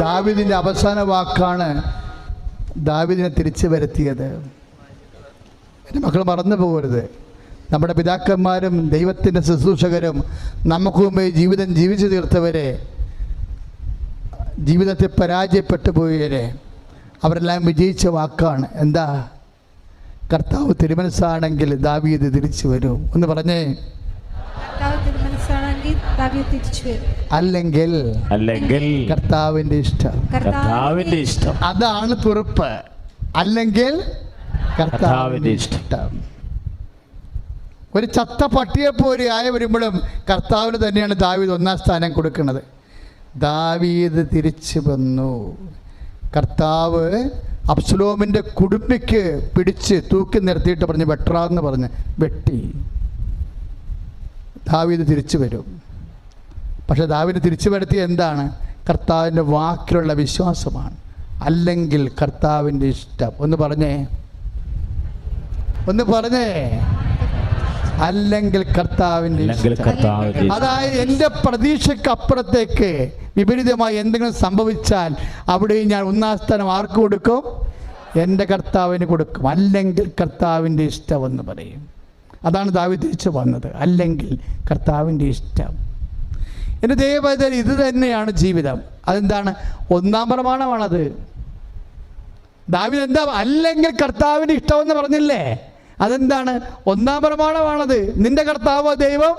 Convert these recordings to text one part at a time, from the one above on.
ദാവീദിന്റെ അവസാന വാക്കാണ് ദാവീദിനെ തിരിച്ചു വരുത്തിയത്. എൻ്റെ മക്കൾ മറന്നു പോകരുത്. നമ്മുടെ പിതാക്കന്മാരും ദൈവത്തിൻ്റെ ശുശ്രൂഷകരും നമുക്ക് മുമ്പേ ജീവിതം ജീവിച്ചു തീർത്തവരെ, ജീവിതത്തിൽ പരാജയപ്പെട്ടു പോയവരെ, അവരെല്ലാം വിജയിച്ച വാക്കാണ് എന്താ? കർത്താവ് തിരുമനസ്സാണെങ്കിൽ ദാവീദ് തിരിച്ചു വരും. ഒന്ന് പറഞ്ഞേ, അല്ലെങ്കിൽ കർത്താവിന്റെ ഇഷ്ടം. അതാണ് കുറിപ്പ്. അല്ലെങ്കിൽ കർത്താവിന്റെ ഇഷ്ടം. ഒരു ചത്ത പട്ടിയെ പോലെ ആയ വരുമ്പോഴും കർത്താവിന് തന്നെയാണ് ദാവീദ് ഒന്നാം സ്ഥാനം കൊടുക്കുന്നത്. ദാവീദ് തിരിച്ചു വന്നു. കർത്താവ് അബ്സലോമിൻ്റെ കുടുംബിക്ക് പിടിച്ച് തൂക്കി നിർത്തിയിട്ട് പറഞ്ഞ് വെട്ടാന്ന് പറഞ്ഞ് വെട്ടി. ദാവീദ് തിരിച്ചു വരും. പക്ഷെ ദാവീദ് തിരിച്ചു വരുത്തിയ എന്താണ്? കർത്താവിൻ്റെ വാക്കിലുള്ള വിശ്വാസമാണ്. അല്ലെങ്കിൽ കർത്താവിൻ്റെ ഇഷ്ടം. ഒന്ന് പറഞ്ഞേ, അല്ലെങ്കിൽ കർത്താവിൻ്റെ ഇഷ്ടം. അതായത് എൻ്റെ പ്രതീക്ഷയ്ക്ക് അപ്പുറത്തേക്ക് വിപരീതമായി എന്തെങ്കിലും സംഭവിച്ചാൽ അവിടെ ഞാൻ ഒന്നാം സ്ഥാനം ആർക്ക് കൊടുക്കും? എൻ്റെ കർത്താവിന് കൊടുക്കും. അല്ലെങ്കിൽ കർത്താവിൻ്റെ ഇഷ്ടം എന്ന് പറയും. അതാണ് ദാവീദ് തിരിച്ചു വന്നത്. അല്ലെങ്കിൽ കർത്താവിൻ്റെ ഇഷ്ടം. എൻ്റെ ദൈവപൈതൽ, ഇത് തന്നെയാണ് ജീവിതം. അതെന്താണ്? ഒന്നാം പ്രമാണമാണത്. ദാവീദ് എന്താ അല്ലെങ്കിൽ കർത്താവിൻ്റെ ഇഷ്ടമെന്ന് പറഞ്ഞില്ലേ? അതെന്താണ്? ഒന്നാം പ്രമാണമാണത്. നിന്റെ കർത്താവ് ദൈവം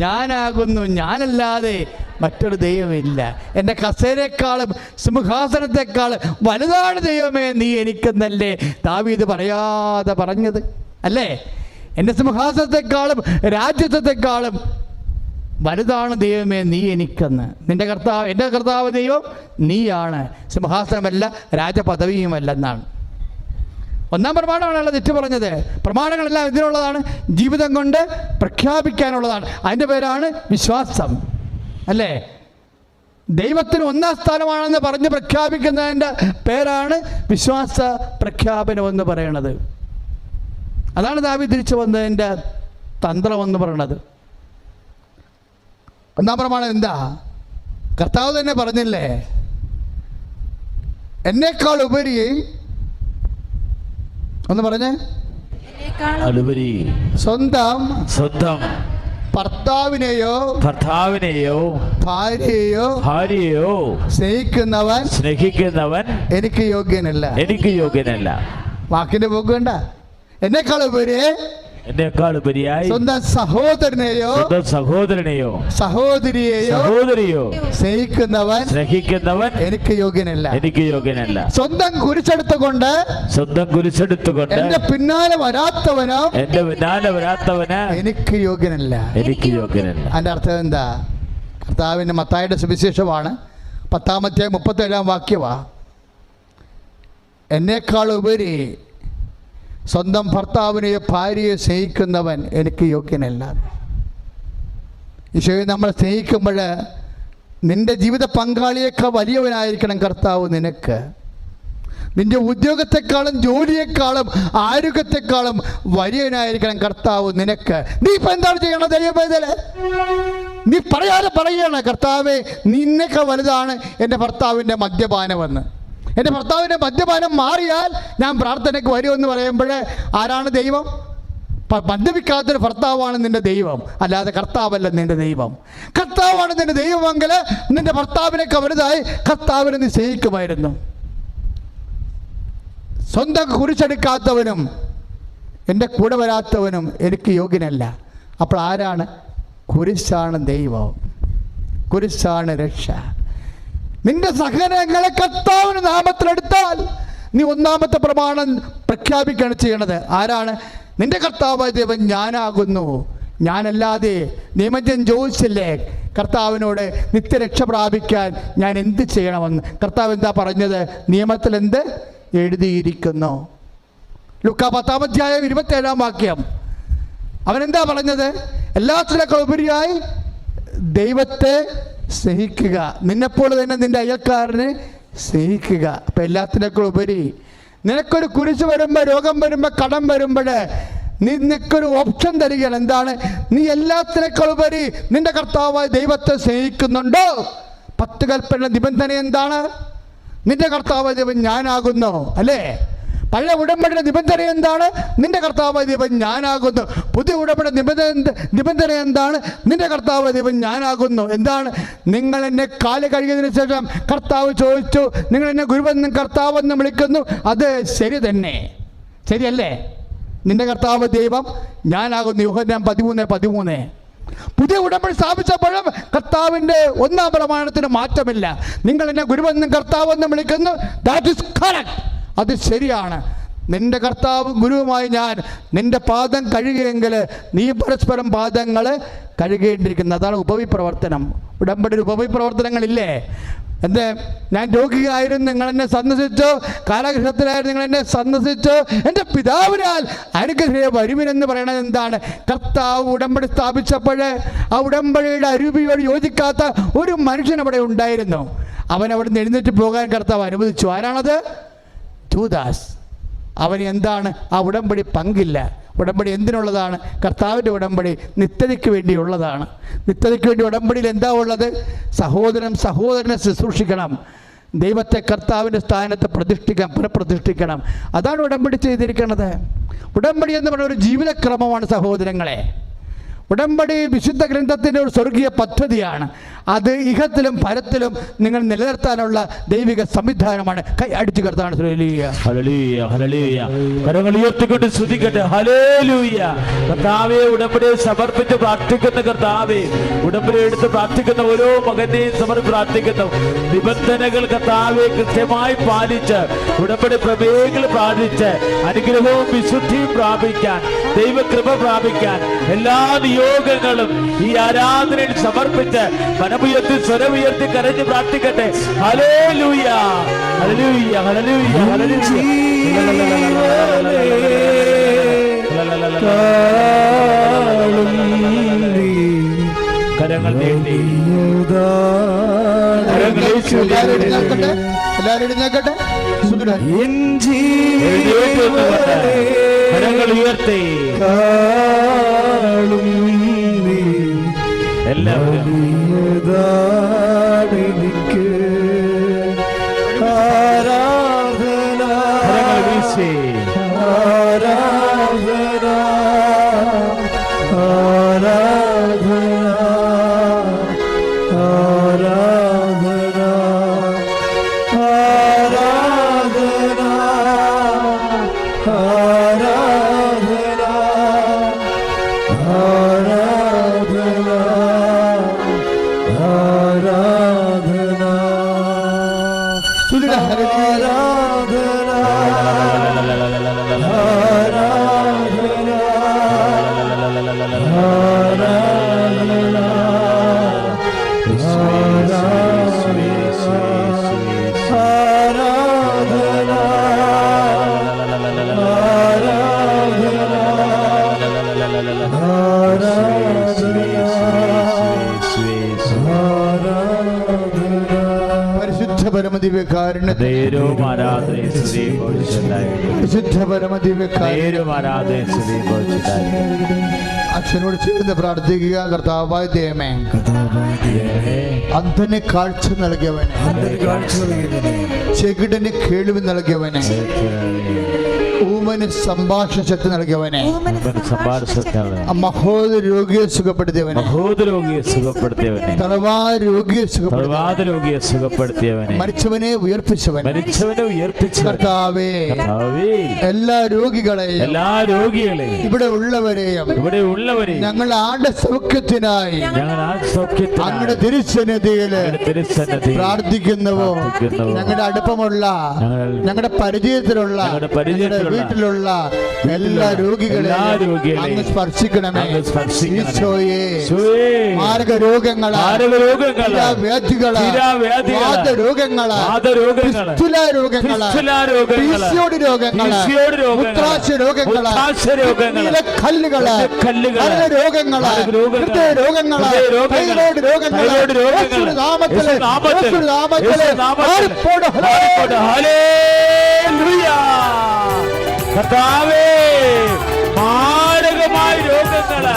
ഞാനാകുന്നു, ഞാനല്ലാതെ മറ്റൊരു ദൈവമില്ല. എൻ്റെ കസേരയെക്കാളും സിംഹാസനത്തെക്കാളും വലുതാണ് ദൈവമേ നീ എനിക്കെന്നല്ലേ ദാവീദ് പറയാതെ പറഞ്ഞത് അല്ലേ? എൻ്റെ സിംഹാസനത്തെക്കാളും രാജ്യത്വത്തെക്കാളും വലുതാണ് ദൈവമേ നീ എനിക്കെന്ന്. എൻ്റെ കർത്താവ് ദൈവം നീയാണ്, സിംഹാസനമല്ല രാജപദവിയുമല്ലെന്നാണ്. ഒന്നാം പ്രമാണമാണല്ലോ തെറ്റ് പറഞ്ഞത്. പ്രമാണങ്ങളെല്ലാം ഇതിനുള്ളതാണ്, ജീവിതം കൊണ്ട് പ്രഖ്യാപിക്കാനുള്ളതാണ്. അതിൻ്റെ പേരാണ് വിശ്വാസം അല്ലേ? ദൈവത്തിന് ഒന്നാം സ്ഥാനമാണെന്ന് പറഞ്ഞ് പ്രഖ്യാപിക്കുന്നതിൻ്റെ പേരാണ് വിശ്വാസ പ്രഖ്യാപനം എന്ന് പറയണത്. അതാണ് ദാവീദ് തിരിച്ചു വന്നതിൻ്റെ തന്ത്രമെന്ന് പറയണത്. ഒന്നാം പ്രമാണം എന്താ? കർത്താവ് തന്നെ പറഞ്ഞില്ലേ, എന്നേക്കാൾ ഉപരി, ഒന്ന് പറഞ്ഞേ, സ്വന്തം ഭർത്താവിനെയോ ഭാര്യയെയോ സ്നേഹിക്കുന്നവൻ എനിക്ക് യോഗ്യനല്ല. വാക്കിന്റെ പോക്ക് വേണ്ട. എന്നേക്കാൾ ഉപരിയായി സ്വന്തം സഹോദരനെയോ സഹോദരിയെയോ സ്നേഹിക്കുന്നവൻ എനിക്ക് യോഗ്യനല്ല. സ്വന്തം കുരിശെടുത്തുകൊണ്ട് എന്റെ പിന്നാലെ വരാത്തവനോ എനിക്ക് യോഗ്യനല്ല. അതിന്റെ അർത്ഥം എന്താ? കർത്താവിന്റെ മത്തായിയുടെ സുവിശേഷമാണ്, 10-ാം അധ്യായം 37-ാം വാക്യവാ. എന്നേക്കാൾ ഉപരി സ്വന്തം ഭർത്താവിനെയോ ഭാര്യയെ സ്നേഹിക്കുന്നവൻ എനിക്ക് യോഗ്യനല്ല. ഈശോയെ നമ്മൾ സ്നേഹിക്കുമ്പോൾ നിൻ്റെ ജീവിത പങ്കാളിയേക്കാൾ വലിയവനായിരിക്കണം കർത്താവ് നിനക്ക്. നിൻ്റെ ഉദ്യോഗത്തെക്കാളും ജോലിയെക്കാളും ആരോഗ്യത്തെക്കാളും വലിയവനായിരിക്കണം കർത്താവ് നിനക്ക്. നീ ഇപ്പം എന്താണ് ചെയ്യണത്? ദൈവപൈതലേ, നീ പറയാതെ പറയണം, കർത്താവേ നിന്നേക്കാൾ വലുതാണ് എൻ്റെ ഭർത്താവിൻ്റെ മദ്യപാനമെന്ന്. എൻ്റെ ഭർത്താവിൻ്റെ മദ്യപാനം മാറിയാൽ ഞാൻ പ്രാർത്ഥനയ്ക്ക് വരുമെന്ന് പറയുമ്പോൾ ആരാണ് ദൈവം? മദ്യപിക്കാത്തൊരു ഭർത്താവാണ് നിന്റെ ദൈവം, അല്ലാതെ കർത്താവല്ല നിന്റെ ദൈവം. കർത്താവാണ് നിന്റെ ദൈവമെങ്കിൽ നിന്റെ ഭർത്താവിനൊക്കെ വലുതായി കർത്താവിനെ നീ സ്നേഹിക്കുമായിരുന്നു. സ്വന്തം കുരിശെടുക്കാത്തവനും എൻ്റെ കൂടെ വരാത്തവനും എനിക്ക് യോഗ്യനല്ല. അപ്പോൾ ആരാണ്? കുരിശാണ് ദൈവം, കുരിശാണ് രക്ഷ. നിന്റെ സഹനങ്ങളെ കർത്താവിന്റെ നാമത്തിലെടുത്താൽ നീ ഒന്നാമത്തെ പ്രമാണം പ്രഖ്യാപിക്കുകയാണ് ചെയ്യണത്. ആരാണ്? നിന്റെ കർത്താവായ ദൈവം ഞാനാകുന്നു, ഞാനല്ലാതെ. നിയമജ്ഞൻ ചോദിച്ചില്ലേ കർത്താവിനോട് നിത്യരക്ഷ പ്രാപിക്കാൻ ഞാൻ എന്ത് ചെയ്യണമെന്ന്? കർത്താവ് എന്താ പറഞ്ഞത്? നിയമത്തിൽ എന്ത് എഴുതിയിരിക്കുന്നു? ലൂക്കാ 10-ാം അധ്യായം 27-ാം വാക്യം. അവനെന്താ പറഞ്ഞത്? എല്ലാത്തിനേക്കാൾ ഉപരിയായി ദൈവത്തെ സ്നേഹിക്കുക, നിന്നെപ്പോലെ തന്നെ നിന്റെ അയൽക്കാരനെ സ്നേഹിക്കുക. അപ്പം എല്ലാത്തിനേക്കാൾ ഉപരി നിനക്കൊരു കുരിശ് വരുമ്പോൾ, രോഗം വരുമ്പോൾ, കടം വരുമ്പോൾ നിനക്കൊരു ഓപ്ഷൻ തരികയാണ്. എന്താണ്? നീ എല്ലാത്തിനേക്കാളുപരി നിന്റെ കർത്താവായ ദൈവത്തെ സ്നേഹിക്കുന്നുണ്ടോ? 10 കൽപ്പന നിബന്ധന എന്താണ്? നിന്റെ കർത്താവായ ദൈവം ഞാനാകുന്നു, അല്ലേ? പഴയ ഉടമ്പടിയുടെ നിബന്ധന എന്താണ്? നിന്റെ കർത്താവായ ദൈവം ഞാനാകുന്നു. പുതിയ ഉടമ്പടി നിബന്ധന എന്താണ്? നിന്റെ കർത്താവായ ദൈവം ഞാനാകുന്നു. എന്താണ്? നിങ്ങൾ എന്നെ കാല് കഴുകിയതിനു ശേഷം കർത്താവ് ചോദിച്ചു, നിങ്ങൾ എന്നെ ഗുരുവെന്നും കർത്താവെന്നും വിളിക്കുന്നു, അത് ശരി തന്നെ, ശരിയല്ലേ? നിന്റെ കർത്താവ് ദൈവം ഞാനാകുന്നു. യോഹന്നാൻ 13:13. പുതിയ ഉടമ്പടി സ്ഥാപിച്ചപ്പോഴും കർത്താവിൻ്റെ 1-ാം പ്രമാണത്തിന് മാറ്റമില്ല. നിങ്ങൾ എന്നെ ഗുരുവെന്നും കർത്താവെന്നും വിളിക്കുന്നു, ദാറ്റ് ഈസ് കറക്റ്റ്, അത് ശരിയാണ്. നിന്റെ കർത്താവ് ഗുരുവുമായി ഞാൻ നിന്റെ പാദം കഴുകിയെങ്കിൽ നീ പരസ്പരം പാദങ്ങൾ കഴുകേണ്ടിയിരിക്കുന്നത്. അതാണ് ഉപവിപ്രവർത്തനം. ഉടമ്പടിയിൽ ഉപവിപ്രവർത്തനങ്ങളില്ലേ? എൻ്റെ ഞാൻ രോഗിയായിരുന്നു, നിങ്ങൾ എന്നെ സന്ദർശിച്ചു, കാരാഗൃഹത്തിലായിരുന്നു, നിങ്ങൾ എന്നെ സന്ദർശിച്ചു, എൻ്റെ പിതാവിനാൽ അനുഗ്രഹീത വരുവിനെന്ന് പറയണത് എന്താണ്? കർത്താവ് ഉടമ്പടി സ്ഥാപിച്ചപ്പോൾ ആ ഉടമ്പടിയുടെ അരൂപിയോട് യോജിക്കാത്ത ഒരു മനുഷ്യൻ അവിടെ ഉണ്ടായിരുന്നു. അവൻ അവിടെ നിന്ന് എഴുന്നേറ്റ് പോകാൻ കർത്താവ് അനുവദിച്ചു. ആരാണത്? ജൂദാസ്. അവന് എന്താണ്? ആ ഉടമ്പടി പങ്കില്ല. ഉടമ്പടി എന്തിനുള്ളതാണ്? കർത്താവിൻ്റെ ഉടമ്പടി നിത്യതയ്ക്ക് വേണ്ടിയുള്ളതാണ്. നിത്യതയ്ക്ക് വേണ്ടി ഉടമ്പടിയിൽ എന്താ ഉള്ളത്? സഹോദരനെ ശുശ്രൂഷിക്കണം, ദൈവത്തെ കർത്താവിൻ്റെ സ്ഥാനത്ത് പുനഃപ്രതിഷ്ഠിക്കണം. അതാണ് ഉടമ്പടി ചെയ്തിരിക്കുന്നത്. ഉടമ്പടി എന്ന് പറയുന്ന ഒരു ജീവിതക്രമമാണ് സഹോദരങ്ങളെ. ഉടമ്പടി വിശുദ്ധ ഗ്രന്ഥത്തിൻ്റെ ഒരു സ്വർഗീയ പദ്ധതിയാണ്. അത് ഇഹത്തിലും പരത്തിലും നിങ്ങൾ നിലനിർത്താനുള്ള ദൈവിക സംവിധാനമാണ്. കൈ അടിച്ചു കർത്താവാണ്. കർത്താവേ, ഉടമ്പടിയെ സമർപ്പിച്ച് പ്രാർത്ഥിക്കുന്ന കർത്താവേ, ഉടമ്പടി എടുത്ത് പ്രാർത്ഥിക്കുന്ന ഓരോ മകനെയും സമർപ്പിച്ച് പ്രാർത്ഥിക്കുന്നു. നിബന്ധനകൾ കർത്താവെ കൃത്യമായി പാലിച്ച് ഉടമ്പടി പ്രമേയങ്ങൾ പ്രാപിച്ച് അനുഗ്രഹവും വിശുദ്ധിയും പ്രാപിക്കാൻ, ദൈവകൃപ പ്രാപിക്കാൻ എല്ലാ നിയോഗങ്ങളും ഈ ആരാധനയിൽ സമർപ്പിച്ച് മനമുയർത്തി സ്വരമുയർത്തി കരഞ്ഞ് പ്രാർത്ഥിക്കട്ടെ. Hallelujah, hallelujah, hallelujah, hallelujah. കരങ്ങൾ നീട്ടി കരങ്ങൾ ഉയർത്തി എല്ലാവരും ആരാധന വീശി ആരാധന ആരാധന ആരാധന ആരാധന ആരാധന ആരാധന ആരാധന അച്ഛനോട് ചേർന്ന് പ്രാർത്ഥിക്കുക. കർത്താവായ ദൈവമേ, അന്ധന് കാഴ്ച നൽകിയവനെ, ചെകിടന് കേൾവി നൽകിയവനെ, ഊമന് സംഭാഷണ ശക്തി നൽകിയവനെ, മഹോദ രോഗിയെ സുഖപ്പെടുത്തിയവനെ, തളവായ രോഗിയെ സുഖപ്പെടുത്തിയവനെ, മരിച്ചവനെ ഉയർപ്പിച്ചവനെ, കർത്താവേ, എല്ലാ രോഗികളെയും ഇവിടെ ഉള്ളവരെയും ഞങ്ങൾ ആടെ സൗഖ്യത്തിനായി അങ്ങയുടെ തിരുസന്നിധിയിൽ പ്രാർത്ഥിക്കുന്നുവോ. ഞങ്ങളുടെ അടുപ്പമുള്ള, ഞങ്ങളുടെ പരിചയത്തിലുള്ള, വീട്ടിലുള്ള എല്ലാ രോഗികളെയും അങ്ങ് സ്പർശിക്കണമേ. ഈശോയെ, മാരകരോഗങ്ങളാ, വ്യാധികളാ, വാതരോഗങ്ങളാ, രോഗങ്ങളാ, രോഗങ്ങളാ, മുത്രാശ രോഗങ്ങളാ, കല്ലുകളാ, രോഗങ്ങളാ, രോഗങ്ങളാ, തൈറോയ്ഡ് രോഗങ്ങളാ, നാമത്തിലെ കർത്താവേ, രോഗങ്ങള്,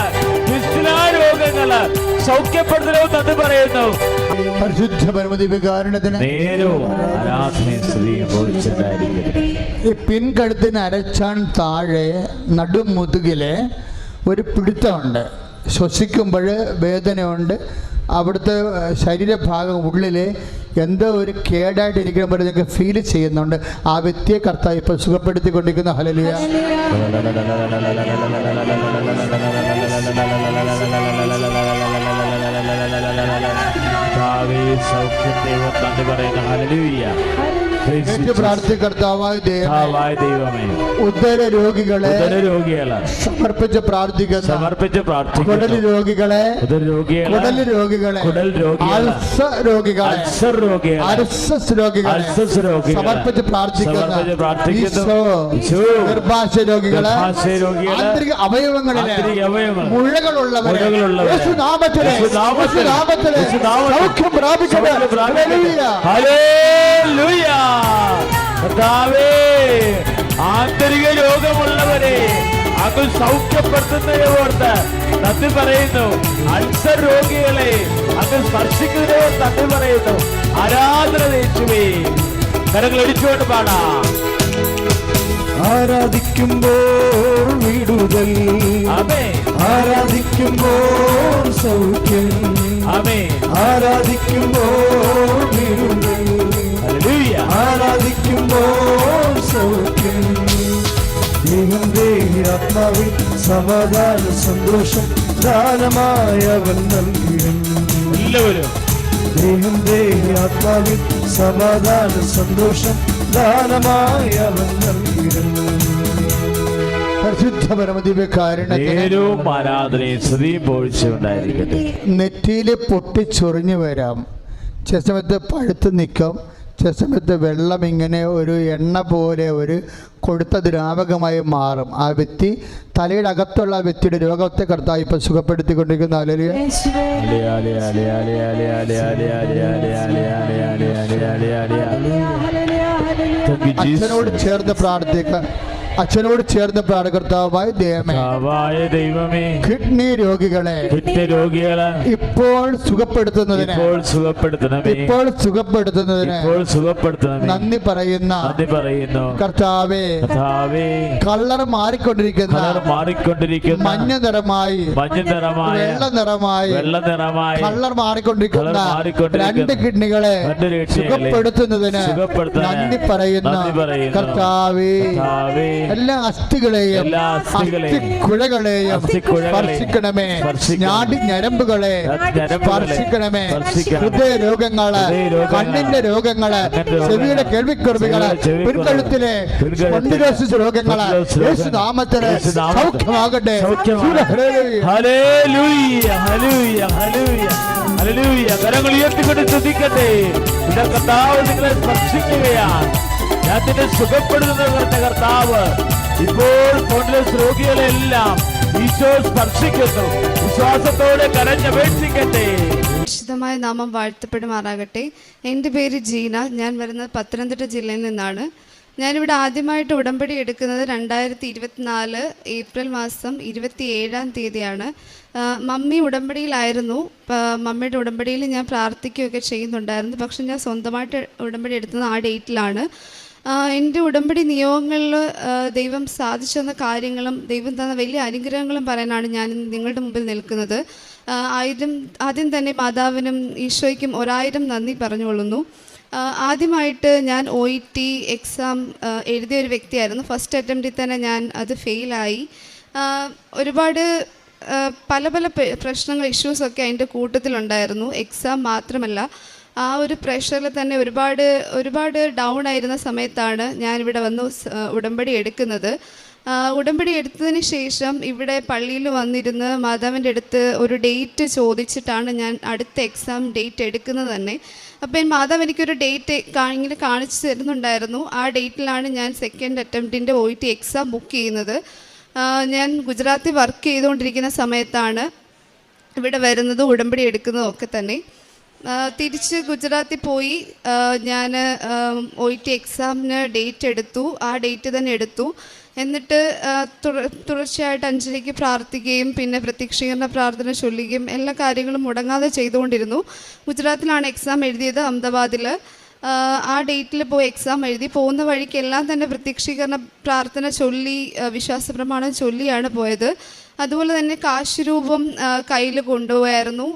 രോഗങ്ങള് സൗഖ്യപ്പെടുത്തലോ നന്ദി പറയുന്നു. പരിശുദ്ധ പരമദിവ്യകാരുണ്യത്തിന് നേരവും ആരാധനയും സ്തുതിയും ബോധിച്ചിട്ടായിരിക്കട്ടെ. ഈ പിൻകഴുത്തിന് അരച്ചാൻ താഴെ നടുമുതുകിലെ ഒരു പിടുത്തമുണ്ട്. ശ്വസിക്കുമ്പോൾ വേദനയുണ്ട്. അവിടുത്തെ ശരീരഭാഗം ഉള്ളിൽ എന്തോ ഒരു കേടായിട്ടിരിക്കുന്ന പോലെ നിങ്ങൾക്ക് ഫീൽ ചെയ്യുന്നുണ്ട്. ആ വ്യക്തിയെ കർത്താവ് ഇപ്പോൾ സുഖപ്പെടുത്തിക്കൊണ്ടിരിക്കുന്ന. ഹല്ലേലൂയ. സൗഖ്യത്തെ നന്ദി പറയുന്ന ഹല്ലേലൂയ. കർത്താവായ ദൈവമേ, ഉദര രോഗികളെ സമർപ്പിച്ച് പ്രാർത്ഥിക്കുന്നു. കുടൽ രോഗികളെ, കുടൽ രോഗികളെ, അൾസർ രോഗികളെ, അൾസസ് രോഗികളെ സമർപ്പിച്ച് പ്രാർത്ഥിക്കുന്നു. ഗർഭാശയ രോഗികളെ, ആന്തരിക അവയവങ്ങളിലെ മുഴകളുള്ളവരെ യേശുനാമത്തിലെ സൗഖ്യം പ്രാപിക്കട്ടെ. ഹല്ലേലൂയ. കർത്താവേ, ആന്തരിക രോഗമുള്ളവരെ അങ്ങ് സൗഖ്യപ്പെടുത്തുന്നതിനെ ഓർത്ത് നന്ദി പറയുന്നു. അൾസർ രോഗികളെ അങ്ങ് സ്പർശിക്കുന്നതിനെ ഓർത്ത് നന്ദി പറയുന്നു. ആരാധന യേശുവേ. കരങ്ങൾ അടിച്ചുകൊണ്ട് പാടാം. ആരാധിക്കുമ്പോൾ വിടുതൽ, ആമേൻ. ആരാധിക്കുമ്പോൾ സൗഖ്യം, ആമേൻ. ആരാധിക്കുമ്പോൾ വിടുതൽ, ഹല്ലേലൂയ. ആരാധിക്കുമ്പോൾ സൗഖ്യം. ദൈവം ആത്മാവിൽ സമാധാന സന്തോഷം ദാനമായവൻ നൽകിയിരുന്നു. എല്ലാവരും ദൈവം ആത്മാവിൽ സമാധാന സന്തോഷം ദാനമായവൻ നൽകിയിരുന്നു. പരിശുദ്ധ പരമദിവ്യകാരുണ്യത്തിന് ആരാധനയും സ്തുതിയും ബോധിച്ചുണ്ടായിരിക്കട്ടെ. നെറ്റിയിൽ പൊട്ടിച്ചൊറിഞ്ഞു വരാം. ചില സമയത്ത് പഴുത്ത് നിൽക്കും. ചില സമയത്ത് വെള്ളം ഇങ്ങനെ ഒരു എണ്ണ പോലെ ഒരു കൊടുത്ത ദ്രാവകമായി മാറും. ആ വ്യക്തി തലയുടെ അകത്തുള്ള ആ വ്യക്തിയുടെ രോഗത്തെ കർത്താവ് ഇപ്പൊ സുഖപ്പെടുത്തിക്കൊണ്ടിരിക്കുന്ന. ഹല്ലേലൂയ. അച്ഛനോട് ചേർന്ന് പ്രാർത്ഥിക്കാം. അച്ഛനോട് ചേർന്ന് കർത്താവായ ദൈവമേ, കിഡ്നി രോഗികളെ ഇപ്പോൾ സുഖപ്പെടുത്തുന്നതിന് നന്ദി പറയുന്ന കർത്താവേ, കളർ മാറിക്കൊണ്ടിരിക്കുന്ന മഞ്ഞ നിറമായി വെള്ള നിറമായി കളർ മാറിക്കൊണ്ടിരിക്കുന്ന രണ്ട് കിഡ്നികളെ സുഖപ്പെടുത്തുന്നതിന് നന്ദി പറയുന്ന കർത്താവേ, എല്ലാ അസ്ഥികളെയും അസ്ഥിക്കുഴകളെയും സ്പർശിക്കണമേ. നാഡി ഞരമ്പുകളെ സ്പർശിക്കണമേ. ഹൃദയ രോഗങ്ങള്, കണ്ണിന്റെ രോഗങ്ങള്, ചെവിയുടെ കേൾവിക്കുറവുകള്, പിൻകഴുത്തിലെ സ്പോണ്ടിലോസിസ് രോഗങ്ങള് യേശുനാമത്തിൽ സൗഖ്യമാകട്ടെ. കരങ്ങൾ ഉയർത്തിക്കൊണ്ട് ശ്രദ്ധിക്കട്ടെ. കർത്താവ് നിങ്ങളെ സ്പർശിക്കുകയാണ്. അതിനെ സുഖപ്പെടുത്തുന്ന കർത്താവ് ഇപ്പോൾ സ്പോണ്ടിലോസിസ് രോഗികളെല്ലാം ഈശോ സ്പർശിക്കുന്നു. വിശ്വാസത്തോടെ കരഞ്ഞപേക്ഷിക്കട്ടെ. വിശുദ്ധമായ നാമം വാഴ്ത്തപ്പെടുമാറാകട്ടെ. എൻ്റെ പേര് ജീന. ഞാൻ വരുന്നത് പത്തനംതിട്ട ജില്ലയിൽ നിന്നാണ്. ഞാനിവിടെ ആദ്യമായിട്ട് ഉടമ്പടി എടുക്കുന്നത് 2024 ഏപ്രിൽ മാസം 27-ാം തീയതിയാണ്. മമ്മി ഉടമ്പടിയിലായിരുന്നു. മമ്മിയുടെ ഉടമ്പടിയിൽ ഞാൻ പ്രാർത്ഥിക്കുകയൊക്കെ ചെയ്യുന്നുണ്ടായിരുന്നു. പക്ഷെ ഞാൻ സ്വന്തമായിട്ട് ഉടമ്പടി എടുത്തത് ആ ഡേറ്റിലാണ്. എൻ്റെ ഉടമ്പടി നിയോഗങ്ങളിൽ ദൈവം സാധിച്ചെന്ന കാര്യങ്ങളും ദൈവം തന്ന വലിയ അനുഗ്രഹങ്ങളും പറയാനാണ് ഞാൻ നിങ്ങളുടെ മുമ്പിൽ നിൽക്കുന്നത്. ആദ്യം തന്നെ മാതാവിനും ഈശോയ്ക്കും 1000 നന്ദി പറഞ്ഞുകൊള്ളുന്നു. ആദ്യമായിട്ട് ഞാൻ OET എക്സാം എഴുതിയ ഒരു വ്യക്തിയായിരുന്നു. ഫസ്റ്റ് അറ്റംപ്റ്റിൽ തന്നെ ഞാൻ അത് ഫെയിലായി. ഒരുപാട് പല പല പ്രശ്നങ്ങൾ, ഇഷ്യൂസൊക്കെ അതിൻ്റെ കൂട്ടത്തിലുണ്ടായിരുന്നു. എക്സാം മാത്രമല്ല, ആ ഒരു പ്രഷറിൽ തന്നെ ഒരുപാട് ഡൗൺ ആയിരുന്ന സമയത്താണ് ഞാനിവിടെ വന്ന് ഉടമ്പടി എടുക്കുന്നത്. ഉടമ്പടി എടുത്തതിന് ശേഷം ഇവിടെ പള്ളിയിൽ വന്നിരുന്ന് മാതാവിൻ്റെ അടുത്ത് ഒരു ഡേറ്റ് ചോദിച്ചിട്ടാണ് ഞാൻ അടുത്ത എക്സാം ഡേറ്റ് എടുക്കുന്നത് തന്നെ. അപ്പം മാതാവ് എനിക്കൊരു ഡേറ്റ് ഇങ്ങനെ കാണിച്ചു തരുന്നുണ്ടായിരുന്നു. ആ ഡേറ്റിലാണ് ഞാൻ സെക്കൻഡ് അറ്റംപ്റ്റിൻ്റെ OET എക്സാം ബുക്ക് ചെയ്യുന്നത്. ഞാൻ ഗുജറാത്തിൽ വർക്ക് ചെയ്തുകൊണ്ടിരിക്കുന്ന സമയത്താണ് ഇവിടെ വരുന്നതും ഉടമ്പടി എടുക്കുന്നതും ഒക്കെ തന്നെ. തിരിച്ച് ഗുജറാത്തിൽ പോയി ഞാൻ OET എക്സാമിന് ഡേറ്റ് എടുത്തു. ആ ഡേറ്റ് തന്നെ എടുത്തു. എന്നിട്ട് തുടർച്ചയായിട്ട് അഞ്ജലിക്ക് പ്രാർത്ഥിക്കുകയും പിന്നെ പ്രത്യക്ഷീകരണ പ്രാർത്ഥന ചൊല്ലുകയും എല്ലാ കാര്യങ്ങളും മുടങ്ങാതെ ചെയ്തുകൊണ്ടിരുന്നു. ഗുജറാത്തിലാണ് എക്സാം എഴുതിയത്, അഹമ്മദാബാദിൽ. ആ ഡേറ്റിൽ പോയി എക്സാം എഴുതി. പോകുന്ന വഴിക്കെല്ലാം തന്നെ പ്രത്യക്ഷീകരണ പ്രാർത്ഥന ചൊല്ലി വിശ്വാസ പ്രമാണം ചൊല്ലിയാണ് പോയത്. അതുപോലെ തന്നെ കാശുരൂപം കയ്യിൽ കൊണ്ടുപോയായിരുന്നു,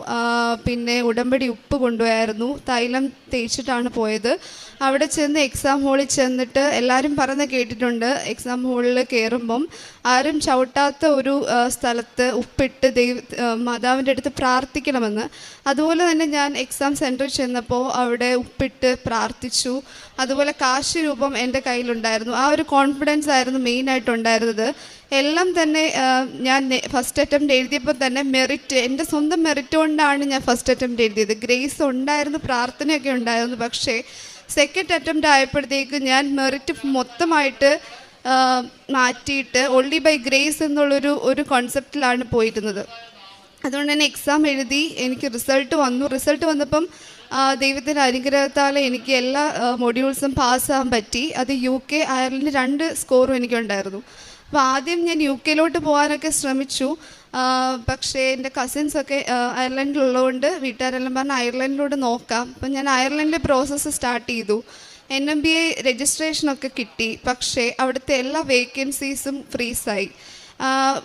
പിന്നെ ഉടമ്പടി ഉപ്പ് കൊണ്ടുപോയായിരുന്നു, തൈലം തേച്ചിട്ടാണ് പോയത്. അവിടെ ചെന്ന് എക്സാം ഹോളിൽ ചെന്നിട്ട് എല്ലാവരും പറയുന്നത് കേട്ടിട്ടുണ്ട്, എക്സാം ഹോളിൽ കയറുമ്പം ആരും ചവിട്ടാത്ത ഒരു സ്ഥലത്ത് ഉപ്പിട്ട് മാതാവിൻ്റെ അടുത്ത് പ്രാർത്ഥിക്കണമെന്ന്. അതുപോലെ തന്നെ ഞാൻ എക്സാം സെൻറ്ററിൽ ചെന്നപ്പോൾ അവിടെ ഉപ്പിട്ട് പ്രാർത്ഥിച്ചു. അതുപോലെ കാശ് രൂപം എൻ്റെ കയ്യിലുണ്ടായിരുന്നു. ആ ഒരു കോൺഫിഡൻസ് ആയിരുന്നു മെയിനായിട്ടുണ്ടായിരുന്നത്. എല്ലാം തന്നെ ഞാൻ ഫസ്റ്റ് അറ്റംപ്റ്റ് എഴുതിയപ്പോൾ തന്നെ മെറിറ്റ്, എൻ്റെ സ്വന്തം മെറിറ്റ് കൊണ്ടാണ് ഞാൻ ഫസ്റ്റ് അറ്റംപ്റ്റ് എഴുതിയത്. ഗ്രേസ് ഉണ്ടായിരുന്നു, പ്രാർത്ഥനയൊക്കെ ഉണ്ടായിരുന്നു. പക്ഷേ സെക്കൻഡ് അറ്റംപ്റ്റ് ആയപ്പോഴത്തേക്ക് ഞാൻ മെറിറ്റ് മൊത്തമായിട്ട് മാറ്റിയിട്ട് ഓൺലി ബൈ ഗ്രേസ് എന്നുള്ളൊരു കോൺസെപ്റ്റിലാണ് പോയിരുന്നത്. അതുകൊണ്ട് തന്നെ എക്സാം എഴുതി, എനിക്ക് റിസൾട്ട് വന്നു. റിസൾട്ട് വന്നപ്പം ദൈവത്തിൻ്റെ അനുഗ്രഹത്താൽ എനിക്ക് എല്ലാ മൊഡ്യൂൾസും പാസ്സാകാൻ പറ്റി. അത് UK, അയർലൻഡ് 2 സ്കോറും എനിക്കുണ്ടായിരുന്നു. അപ്പോൾ ആദ്യം ഞാൻ UK പോകാനൊക്കെ ശ്രമിച്ചു. പക്ഷേ എൻ്റെ കസിൻസൊക്കെ അയർലൻഡിലുള്ളതുകൊണ്ട് വീട്ടുകാരെല്ലാം പറഞ്ഞ് അയർലൻഡിലൂടെ നോക്കാം. അപ്പം ഞാൻ അയർലൻഡിലെ പ്രോസസ്സ് സ്റ്റാർട്ട് ചെയ്തു. NMBA രജിസ്ട്രേഷനൊക്കെ കിട്ടി. പക്ഷേ അവിടുത്തെ എല്ലാ വേക്കൻസീസും ഫ്രീസായി.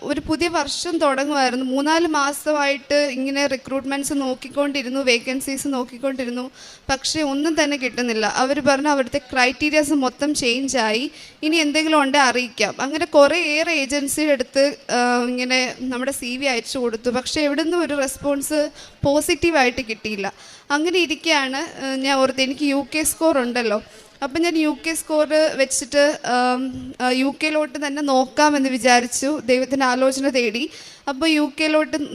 ഒരു പുതിയ വർഷം തുടങ്ങുമായിരുന്നു. 3-4 മാസമായിട്ട് ഇങ്ങനെ റിക്രൂട്ട്മെൻറ്റ്സ് നോക്കിക്കൊണ്ടിരുന്നു, വേക്കൻസീസ് നോക്കിക്കൊണ്ടിരുന്നു. പക്ഷേ ഒന്നും തന്നെ കിട്ടുന്നില്ല. അവർ പറഞ്ഞു അവിടുത്തെ ക്രൈറ്റീരിയാസ് മൊത്തം ചേഞ്ചായി, ഇനി എന്തെങ്കിലും ഉണ്ടെങ്കിൽ അറിയിക്കാം. അങ്ങനെ കുറേയേറെ ഏജൻസിയുടെ അടുത്ത് ഇങ്ങനെ നമ്മുടെ CV അയച്ചു കൊടുത്തു. പക്ഷേ എവിടെ നിന്നും ഒരു റെസ്പോൺസ് പോസിറ്റീവായിട്ട് കിട്ടിയില്ല. അങ്ങനെ ഇരിക്കുകയാണ് ഞാൻ ഓർത്ത് എനിക്ക് UK സ്കോർ ഉണ്ടല്ലോ, അപ്പം ഞാൻ UK സ്കോർ വെച്ചിട്ട് UK തന്നെ നോക്കാമെന്ന് വിചാരിച്ചു. ദൈവത്തിൻ്റെ ആലോചന തേടി. അപ്പോൾ UK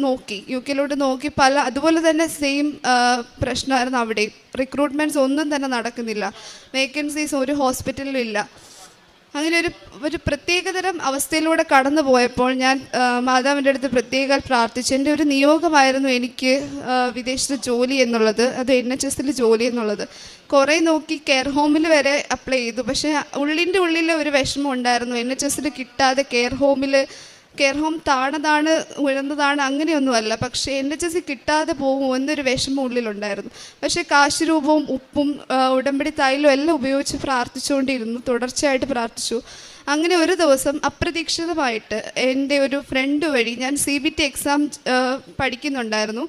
നോക്കി അതുപോലെ തന്നെ സെയിം പ്രശ്നമായിരുന്നു അവിടെ. റിക്രൂട്ട്മെൻറ്റ്സ് ഒന്നും തന്നെ നടക്കുന്നില്ല, വേക്കൻസീസ് ഒരു ഹോസ്പിറ്റലിലും ഇല്ല. അങ്ങനെ ഒരു പ്രത്യേകതരം അവസ്ഥയിലൂടെ കടന്നു പോയപ്പോൾ ഞാൻ മാതാവിൻ്റെ അടുത്ത് പ്രത്യേകം പ്രാർത്ഥിച്ചു. എൻ്റെ ഒരു നിയോഗമായിരുന്നു എനിക്ക് വിദേശത്ത് ജോലി എന്നുള്ളത്, അത് NHS ജോലി എന്നുള്ളത്. കുറേ നോക്കി, കെയർ ഹോമിൽ വരെ അപ്ലൈ ചെയ്തു. പക്ഷേ ഉള്ളിൽ ഒരു വിഷമം ഉണ്ടായിരുന്നു. NHS കിട്ടാതെ കെയർ ഹോം താണതാണ് ഉയർന്നതാണ് അങ്ങനെയൊന്നുമല്ല, പക്ഷേ NHS കിട്ടാതെ പോകുമോ എന്നൊരു വിഷമം ഉള്ളിലുണ്ടായിരുന്നു. പക്ഷേ കാശുരൂപവും ഉപ്പും ഉടമ്പടി തൈലവും എല്ലാം ഉപയോഗിച്ച് പ്രാർത്ഥിച്ചുകൊണ്ടിരുന്നു, തുടർച്ചയായിട്ട് പ്രാർത്ഥിച്ചു. അങ്ങനെ ഒരു ദിവസം അപ്രതീക്ഷിതമായിട്ട് എൻ്റെ ഒരു ഫ്രണ്ട് വഴി, ഞാൻ CBT എക്സാം പഠിക്കുന്നുണ്ടായിരുന്നു.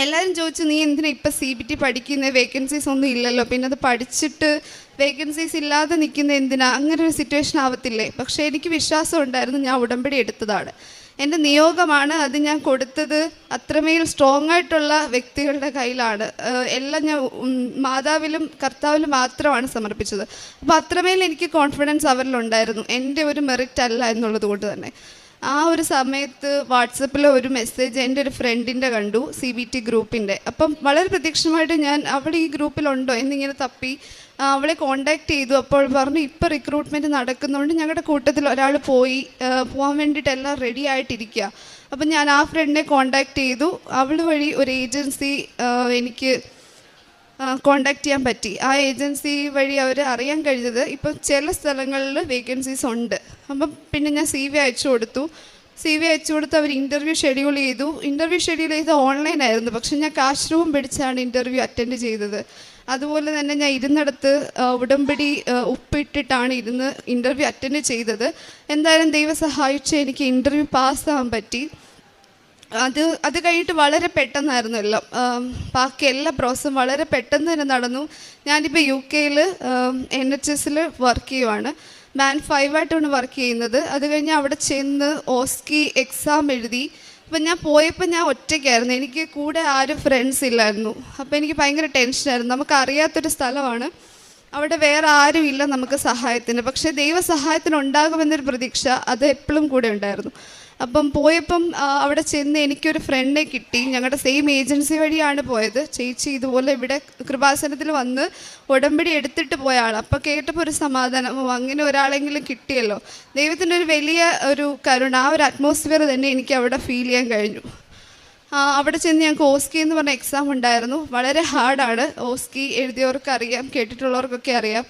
എല്ലാവരും ചോദിച്ചു, നീ എന്തിനാ ഇപ്പം CBT പഠിക്കുന്നത്, വേക്കൻസീസ് ഒന്നും ഇല്ലല്ലോ, പിന്നെ അത് പഠിച്ചിട്ട് വേക്കൻസീസ് ഇല്ലാതെ നിൽക്കുന്ന എന്തിനാ, അങ്ങനെ ഒരു സിറ്റുവേഷൻ ആവത്തില്ലേ? പക്ഷേ എനിക്ക് വിശ്വാസം ഉണ്ടായിരുന്നു, ഞാൻ ഉടമ്പടി എടുത്തതാണ്, എൻ്റെ നിയോഗമാണ്, അത് ഞാൻ കൊടുത്തത് അത്രമേൽ സ്ട്രോങ് ആയിട്ടുള്ള വ്യക്തികളുടെ കയ്യിലാണ്. എല്ലാം ഞാൻ മാതാവിലും കർത്താവിലും മാത്രമാണ് സമർപ്പിച്ചത്. അപ്പോൾ അത്രമേൽ എനിക്ക് കോൺഫിഡൻസ് അവരിലുണ്ടായിരുന്നു, എൻ്റെ ഒരു മെറിറ്റ് അല്ല എന്നുള്ളത് കൊണ്ട് തന്നെ. ആ ഒരു സമയത്ത് വാട്സപ്പിൽ ഒരു മെസ്സേജ് എൻ്റെ ഒരു ഫ്രണ്ടിൻ്റെ കണ്ടു, CBT ഗ്രൂപ്പിൻ്റെ. അപ്പം വളരെ പ്രത്യക്ഷമായിട്ട് ഞാൻ അവിടെ ഈ ഗ്രൂപ്പിലുണ്ടോ എന്നിങ്ങനെ തപ്പി അവളെ കോണ്ടാക്ട് ചെയ്തു. അപ്പോൾ പറഞ്ഞു ഇപ്പോൾ റിക്രൂട്ട്മെൻറ്റ് നടക്കുന്നതുകൊണ്ട് ഞങ്ങളുടെ കൂട്ടത്തിൽ ഒരാൾ പോകാൻ വേണ്ടിയിട്ട് എല്ലാം റെഡി ആയിട്ടിരിക്കുക. അപ്പം ഞാൻ ആ ഫ്രണ്ടിനെ കോണ്ടാക്ട് ചെയ്തു. അവൾ വഴി ഒരു ഏജൻസി എനിക്ക് കോണ്ടാക്ട് ചെയ്യാൻ പറ്റി. ആ ഏജൻസി വഴി അവർ അറിയാൻ കഴിഞ്ഞത് ഇപ്പം ചില സ്ഥലങ്ങളിൽ വേക്കൻസീസ് ഉണ്ട്. അപ്പം പിന്നെ ഞാൻ CV അയച്ചു കൊടുത്തു. അവർ ഇൻ്റർവ്യൂ ഷെഡ്യൂൾ ചെയ്ത് ഓൺലൈനായിരുന്നു. പക്ഷെ ഞാൻ കാശ് രൂപം പിടിച്ചാണ് ഇൻ്റർവ്യൂ അറ്റൻഡ് ചെയ്തത്. അതുപോലെ തന്നെ ഞാൻ ഇരുന്നിടത്ത് ഉടമ്പടി ഉപ്പിട്ടിട്ടാണ് ഇൻ്റർവ്യൂ അറ്റൻഡ് ചെയ്തത്. എന്തായാലും ദൈവം സഹായിച്ച് എനിക്ക് ഇൻ്റർവ്യൂ പാസ്സാകാൻ പറ്റി. അത് കഴിഞ്ഞിട്ട് വളരെ പെട്ടെന്നായിരുന്നല്ലോ, ബാക്കി എല്ലാ പ്രോസസ്സും വളരെ പെട്ടെന്ന് തന്നെ നടന്നു. ഞാനിപ്പോൾ UK NHS വർക്ക് ചെയ്യുവാണ്. Band 5 ആയിട്ടാണ് വർക്ക് ചെയ്യുന്നത്. അത് കഴിഞ്ഞ് അവിടെ ചെന്ന് OSCE എക്സാം എഴുതി. അപ്പം ഞാൻ പോയപ്പോൾ ഞാൻ ഒറ്റയ്ക്കായിരുന്നു, എനിക്ക് കൂടെ ആരും ഫ്രണ്ട്സ് ഇല്ലായിരുന്നു. അപ്പോൾ എനിക്ക് ഭയങ്കര ടെൻഷനായിരുന്നു. നമുക്കറിയാത്തൊരു സ്ഥലമാണ്, അവിടെ വേറെ ആരും ഇല്ല നമുക്ക് സഹായത്തിന്. പക്ഷേ ദൈവ സഹായത്തിന് ഉണ്ടാകുമെന്നൊരു പ്രതീക്ഷ അത് എപ്പോഴും കൂടെ ഉണ്ടായിരുന്നു. അപ്പം പോയപ്പം അവിടെ ചെന്ന് എനിക്കൊരു ഫ്രണ്ടിനെ കിട്ടി. ഞങ്ങളുടെ സെയിം ഏജൻസി വഴിയാണ് പോയത്. ചേച്ചി ഇതുപോലെ ഇവിടെ കൃപാസനത്തിൽ വന്ന് ഉടമ്പടി എടുത്തിട്ട് പോയ ആൾ. അപ്പോൾ കേട്ടപ്പോൾ ഒരു സമാധാനം, അങ്ങനെ ഒരാളെങ്കിലും കിട്ടിയല്ലോ. ദൈവത്തിൻ്റെ ഒരു വലിയ ഒരു കരുണ, ആ ഒരു അറ്റ്മോസ്ഫിയർ തന്നെ എനിക്ക് അവിടെ ഫീൽ ചെയ്യാൻ കഴിഞ്ഞു. അവിടെ ചെന്ന് ഞങ്ങൾക്ക് OSCE എന്ന് പറഞ്ഞ എക്സാം ഉണ്ടായിരുന്നു. വളരെ ഹാർഡാണ്. OSCE എഴുതിയവർക്ക് അറിയാം, കേട്ടിട്ടുള്ളവർക്കൊക്കെ അറിയാം.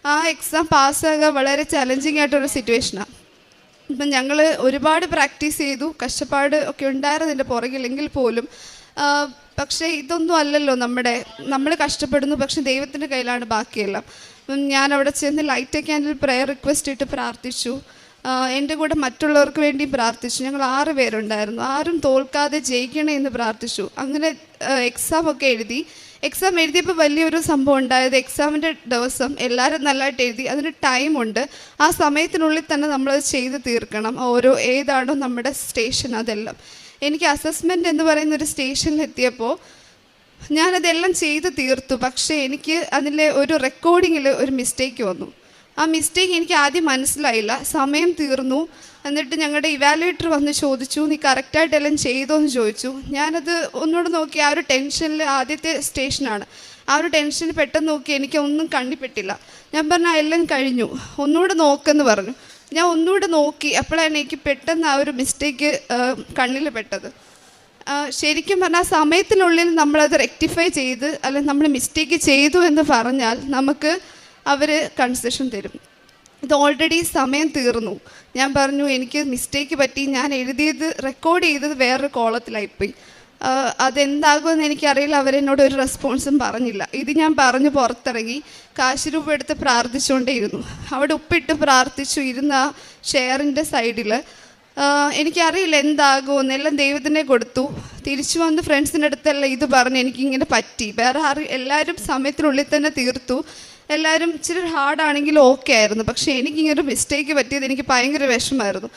ആ എക്സാം പാസ്സാകാൻ വളരെ ചലഞ്ചിങ് ആയിട്ടൊരു സിറ്റുവേഷനാണ്. ഇപ്പം ഞങ്ങൾ ഒരുപാട് പ്രാക്ടീസ് ചെയ്തു, കഷ്ടപ്പാട് ഒക്കെ ഉണ്ടായിരുന്നതിൻ്റെ പുറകിലെങ്കിൽ പോലും പക്ഷേ ഇതൊന്നും അല്ലല്ലോ നമ്മൾ കഷ്ടപ്പെടുന്നു, പക്ഷെ ദൈവത്തിൻ്റെ കയ്യിലാണ് ബാക്കിയെല്ലാം. അപ്പം ഞാൻ അവിടെ ചെന്ന് ലൈറ്റ് ക്യാൻഡിൽ പ്രെയർ റിക്വസ്റ്റ് ഇട്ട് പ്രാർത്ഥിച്ചു. എൻ്റെ കൂടെ മറ്റുള്ളവർക്ക് വേണ്ടി പ്രാർത്ഥിച്ചു. ഞങ്ങൾ 6 പേരുണ്ടായിരുന്നു. ആരും തോൽക്കാതെ ജയിക്കണേ എന്ന് പ്രാർത്ഥിച്ചു. അങ്ങനെ എക്സാം എഴുതിയപ്പോൾ വലിയൊരു സംഭവം ഉണ്ടായത്, എക്സാമിൻ്റെ ദിവസം എല്ലാവരും നല്ലതായിട്ട് എഴുതി, അതിന് ടൈമുണ്ട്. ആ സമയത്തിനുള്ളിൽ തന്നെ നമ്മളത് ചെയ്ത് തീർക്കണം. ഏതാണോ നമ്മുടെ സ്റ്റേഷൻ അതെല്ലാം. എനിക്ക് അസസ്മെൻ്റ് എന്ന് പറയുന്നൊരു സ്റ്റേഷനിലെത്തിയപ്പോൾ ഞാനതെല്ലാം ചെയ്ത് തീർത്തു. പക്ഷേ എനിക്ക് അതിലെ ഒരു റെക്കോർഡിങ്ങിൽ ഒരു മിസ്റ്റേക്ക് വന്നു. ആ മിസ്റ്റേക്ക് എനിക്ക് ആദ്യം മനസ്സിലായില്ല. സമയം തീർന്നു. എന്നിട്ട് ഞങ്ങളുടെ ഇവാലുവേറ്റർ വന്ന് ചോദിച്ചു, നീ കറക്റ്റായിട്ടെല്ലാം ചെയ്തോ എന്ന് ചോദിച്ചു. ഞാനത് ഒന്നുകൂടെ നോക്കി. ആ ഒരു ടെൻഷനിൽ, ആദ്യത്തെ സ്റ്റേഷനാണ്, ആ ഒരു ടെൻഷനിൽ പെട്ടെന്ന് നോക്കി, എനിക്കൊന്നും കണ്ണിപ്പെട്ടില്ല. ഞാൻ പറഞ്ഞു എല്ലാം കഴിഞ്ഞു, ഒന്നുകൂടെ നോക്കെന്ന് പറഞ്ഞു. ഞാൻ ഒന്നുകൂടെ നോക്കി. അപ്പോഴാണ് എനിക്ക് പെട്ടെന്ന് ആ ഒരു മിസ്റ്റേക്ക് കണ്ണിൽ പെട്ടത്. ശരിക്കും പറഞ്ഞാൽ സമയത്തിനുള്ളിൽ നമ്മളത് റെക്ടിഫൈ ചെയ്ത്, അല്ലെങ്കിൽ നമ്മൾ മിസ്റ്റേക്ക് ചെയ്തു എന്ന് പറഞ്ഞാൽ നമുക്ക് അവർ കൺസെഷൻ തരും. ഇത് ഓൾറെഡി സമയം തീർന്നു. ഞാൻ പറഞ്ഞു എനിക്ക് മിസ്റ്റേക്ക് പറ്റി, ഞാൻ റെക്കോർഡ് ചെയ്തത് വേറൊരു കോളത്തിലായിപ്പോയി, അതെന്താകുമെന്ന് എനിക്കറിയില്ല. അവരെന്നോട് ഒരു റെസ്പോൺസും പറഞ്ഞില്ല. ഇത് ഞാൻ പറഞ്ഞു പുറത്തിറങ്ങി കാശ് എടുത്ത് പ്രാർത്ഥിച്ചുകൊണ്ടേയിരുന്നു. അവിടെ ഉപ്പിട്ട് പ്രാർത്ഥിച്ചു ഇരുന്ന ആ ഷെയറിൻ്റെ സൈഡിൽ. എനിക്കറിയില്ല എന്താകുമെന്ന്, എല്ലാം ദൈവത്തിനെ കൊടുത്തു. തിരിച്ചു വന്ന് ഫ്രണ്ട്സിൻ്റെ അടുത്തെല്ലാം ഇത് പറഞ്ഞ് എനിക്കിങ്ങനെ പറ്റി. എല്ലാവരും സമയത്തിനുള്ളിൽ തന്നെ തീർത്തു. എല്ലാവരും ഇച്ചിരി ഹാർഡാണെങ്കിലും ഓക്കെ ആയിരുന്നു. പക്ഷേ എനിക്കിങ്ങനൊരു മിസ്റ്റേക്ക് പറ്റിയത് എനിക്ക് ഭയങ്കര വിഷമമായിരുന്നു.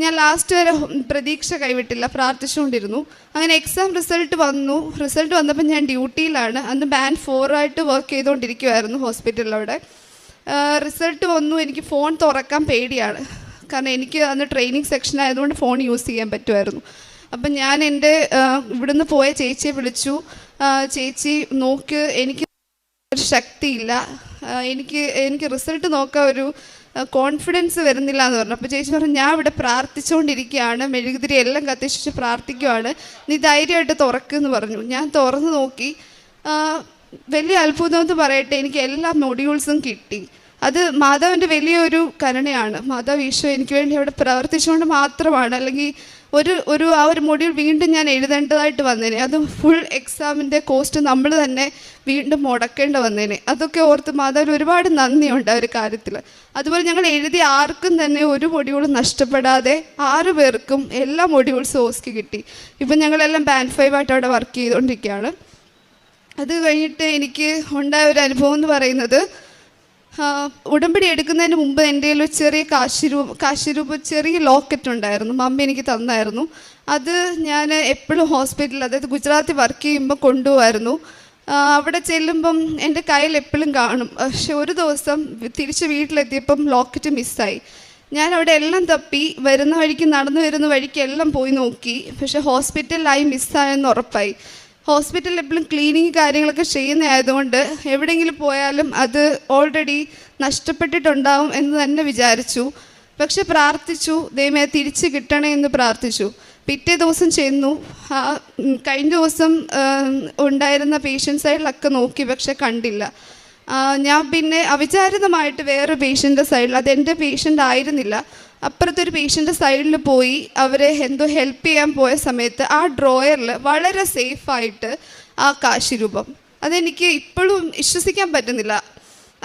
ഞാൻ ലാസ്റ്റ് വരെ പ്രതീക്ഷ കൈവിട്ടില്ല, പ്രാർത്ഥിച്ചുകൊണ്ടിരുന്നു. അങ്ങനെ എക്സാം റിസൾട്ട് വന്നപ്പോൾ ഞാൻ ഡ്യൂട്ടിയിലാണ്. അന്ന് ബാൻഡ് 4 ആയിട്ട് വർക്ക് ചെയ്തുകൊണ്ടിരിക്കുമായിരുന്നു ഹോസ്പിറ്റലിലവിടെ. റിസൾട്ട് വന്നു. എനിക്ക് ഫോൺ തുറക്കാൻ പേടിയാണ്, കാരണം എനിക്ക് അന്ന് ട്രെയിനിങ് സെക്ഷൻ ആയതുകൊണ്ട് ഫോൺ യൂസ് ചെയ്യാൻ പറ്റുമായിരുന്നു. അപ്പം ഞാൻ എൻ്റെ ഇവിടുന്ന് പോയ ചേച്ചിയെ വിളിച്ചു. ചേച്ചി നോക്ക്, എനിക്ക് ഒരു ശക്തിയില്ല, എനിക്ക് റിസൾട്ട് നോക്കാൻ ഒരു കോൺഫിഡൻസ് വരുന്നില്ല എന്ന് പറഞ്ഞു. അപ്പോൾ ചേച്ചി പറഞ്ഞു, ഞാൻ ഇവിടെ പ്രാർത്ഥിച്ചുകൊണ്ടിരിക്കുകയാണ്, മെഴുകുതിരി എല്ലാം കത്തിച്ച് പ്രാർത്ഥിക്കുവാണ്, നീ ധൈര്യമായിട്ട് തുറക്കുമെന്ന് പറഞ്ഞു. ഞാൻ തുറന്ന് നോക്കി. വലിയ അത്ഭുതം എന്ന് പറയട്ടെ, എനിക്ക് എല്ലാ മൊഡ്യൂൾസും കിട്ടി. അത് മാതാവിൻ്റെ വലിയൊരു കരുണയാണ്. മാതാവ് ഈശോ എനിക്ക് വേണ്ടി അവിടെ പ്രവർത്തിച്ചുകൊണ്ട് മാത്രമാണ്, അല്ലെങ്കിൽ ആ ഒരു മൊഡ്യൂൾ വീണ്ടും ഞാൻ എഴുതേണ്ടതായിട്ട് വന്നേനെ. അത് ഫുൾ എക്സാമിൻ്റെ കോസ്റ്റ് നമ്മൾ തന്നെ വീണ്ടും മുടക്കേണ്ടി വന്നേനെ. അതൊക്കെ ഓർത്ത് മാതാവിന് ഒരുപാട് നന്ദിയുണ്ട് ആ ഒരു കാര്യത്തിൽ. അതുപോലെ ഞങ്ങൾ എഴുതിയ ആർക്കും തന്നെ ഒരു മൊഡ്യൂളും നഷ്ടപ്പെടാതെ 6 പേർക്കും എല്ലാ മൊഡ്യൂൾസും ഓസ്കി കിട്ടി. ഇപ്പം ഞങ്ങളെല്ലാം ബാൻഡ് 5 ആയിട്ട് അവിടെ വർക്ക് ചെയ്തുകൊണ്ടിരിക്കുകയാണ്. അത് കഴിഞ്ഞിട്ട് എനിക്ക് ഉണ്ടായ ഒരു അനുഭവം എന്ന് പറയുന്നത്, ഉടമ്പടി എടുക്കുന്നതിന് മുമ്പ് എൻ്റെ കയ്യിൽ ഒരു ചെറിയ കാശിരൂപ ചെറിയ ലോക്കറ്റ് ഉണ്ടായിരുന്നു, മമ്മി എനിക്ക് തന്നായിരുന്നു. അത് ഞാൻ എപ്പോഴും ഹോസ്പിറ്റലിൽ, അതായത് ഗുജറാത്തിൽ വർക്ക് ചെയ്യുമ്പോൾ കൊണ്ടുപോകായിരുന്നു. അവിടെ ചെല്ലുമ്പം എൻ്റെ കയ്യിൽ എപ്പോഴും കാണും. പക്ഷെ ഒരു ദിവസം തിരിച്ച് വീട്ടിലെത്തിയപ്പം ലോക്കറ്റ് മിസ്സായി. ഞാൻ അവിടെ എല്ലാം തപ്പി, നടന്നു വരുന്ന വഴിക്ക് എല്ലാം പോയി നോക്കി. പക്ഷെ ഹോസ്പിറ്റലിലായി മിസ്സായെന്ന് ഉറപ്പായി. ഹോസ്പിറ്റലിൽ എപ്പോഴും ക്ലീനിങ് കാര്യങ്ങളൊക്കെ ചെയ്യുന്നതായതുകൊണ്ട് എവിടെയെങ്കിലും പോയാലും അത് ഓൾറെഡി നഷ്ടപ്പെട്ടിട്ടുണ്ടാവും എന്ന് തന്നെ വിചാരിച്ചു. പക്ഷെ പ്രാർത്ഥിച്ചു, ദൈവമേ തിരിച്ച് കിട്ടണേ എന്ന് പ്രാർത്ഥിച്ചു. പിറ്റേ ദിവസം ചെന്നു. കഴിഞ്ഞ ദിവസം ഉണ്ടായിരുന്ന പേഷ്യൻ്റ് സൈഡിലൊക്കെ നോക്കി, പക്ഷെ കണ്ടില്ല. ഞാൻ പിന്നെ അവിചാരിതമായിട്ട് വേറെ പേഷ്യൻ്റെ സൈഡിൽ, അതെൻ്റെ പേഷ്യൻ്റ് ആയിരുന്നില്ല, അപ്പുറത്തൊരു പേഷ്യൻ്റെ സൈഡിൽ പോയി അവരെ എന്തോ ഹെൽപ്പ് ചെയ്യാൻ പോയ സമയത്ത് ആ ഡ്രോയറിൽ വളരെ സേഫായിട്ട് ആ കാശിരൂപം, അതെനിക്ക് ഇപ്പോഴും വിശ്വസിക്കാൻ പറ്റുന്നില്ല.